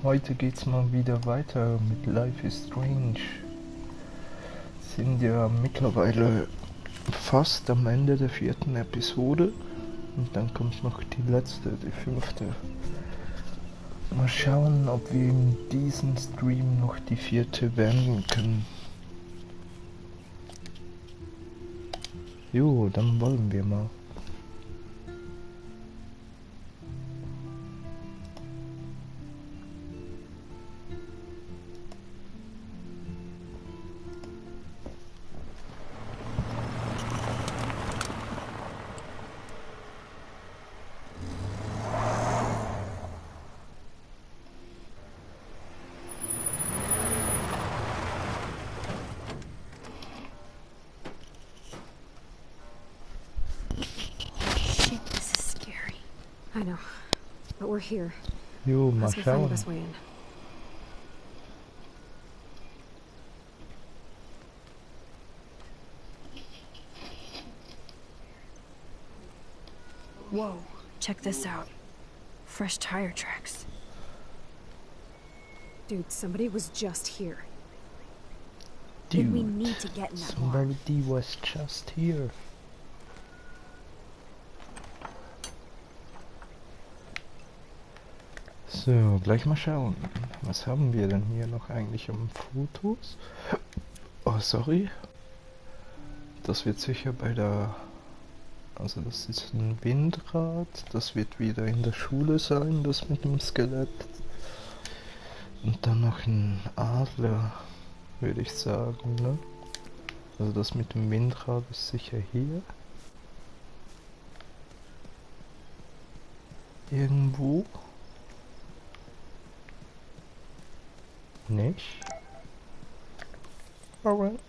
Heute geht's mal wieder weiter mit Life is Strange. Sind ja mittlerweile fast am Ende der 4. Episode und dann kommt noch die letzte, die 5. Mal schauen, ob wir in diesem Stream noch die 4. beenden können. Jo, dann wollen wir mal. I know, but we're here. Jo, mal Let's go find the schauen. best way in. Whoa, check this out. Fresh tire tracks. Dude, somebody was just here. Then we Dude, need to get in that bar. somebody was just here. So, gleich mal schauen. Was haben wir denn hier noch eigentlich am Fotos? Oh, sorry. Das wird sicher bei der... Also das ist ein Windrad. Das wird wieder in der Schule sein, das mit dem Skelett. Und dann noch ein Adler, würde ich sagen, ne? Also das mit dem Windrad ist sicher hier. Irgendwo. Nicht? Alright.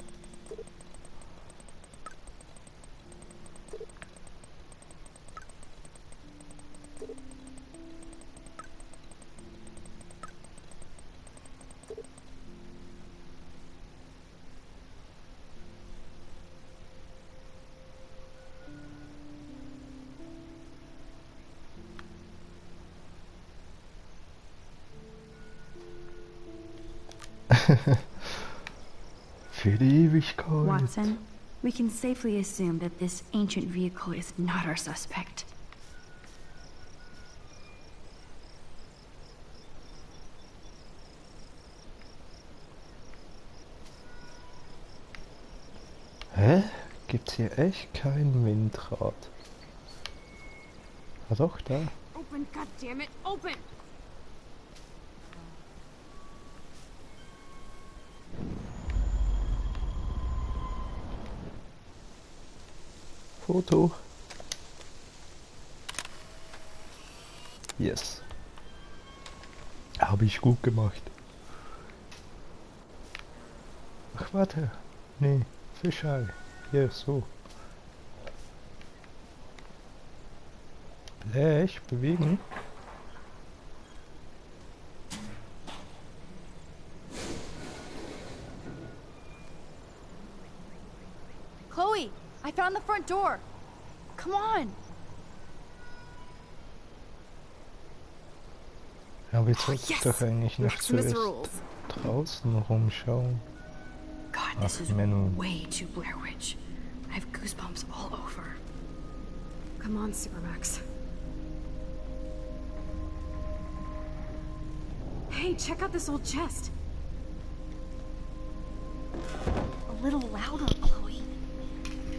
Für die Ewigkeit. Watson, we can safely assume that this ancient vehicle is not our suspect. Hä? Gibt's hier echt kein Windrad? Ah doch, da. Open, goddammit, open! Foto. Yes. Habe ich gut gemacht. Ach, warte. Nee, Fischei. Hier, so. Blech, bewegen. Chloe, I found the front door. Come on. Aber jetzt sollte ich yes. doch eigentlich noch Maximus zuerst rules. draußen rumschauen. God, this is Menno. way too Blair Witch. I have goosebumps all over. Come on, Supermax. Hey, check out this old chest. A little louder, Chloe.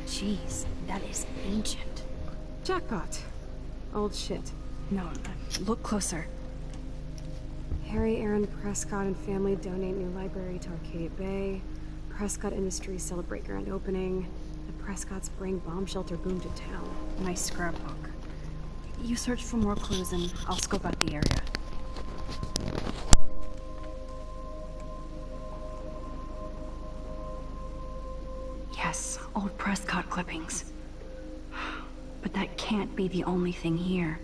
Jeez, that is ancient. Jackpot. Old shit. No, look closer. Harry Aaron Prescott and family donate new library to Arcadia Bay. Prescott Industries celebrate grand opening. The Prescotts bring bomb shelter boom to town. Nice scrapbook. You search for more clues and I'll scope out the area. Yes, old Prescott clippings. But that can't be the only thing here.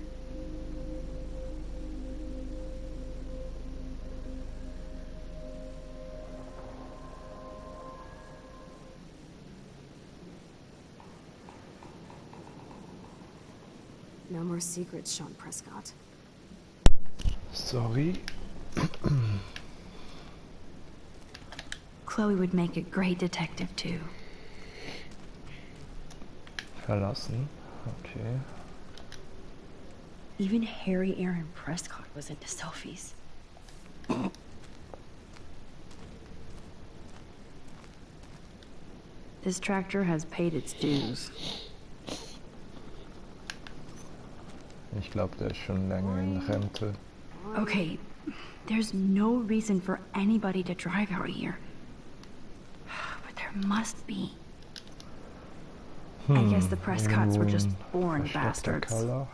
No more secrets, Sean Prescott. Sorry. Chloe would make a great detective too. Verlassen. Okay. Even Harry Aaron Prescott was into selfies. This tractor has paid its dues. Ich glaube, der ist schon lange in Rente. Okay, there's no reason for anybody to drive out here. But there must be. I guess the Prescotts were just born bastards. Keller.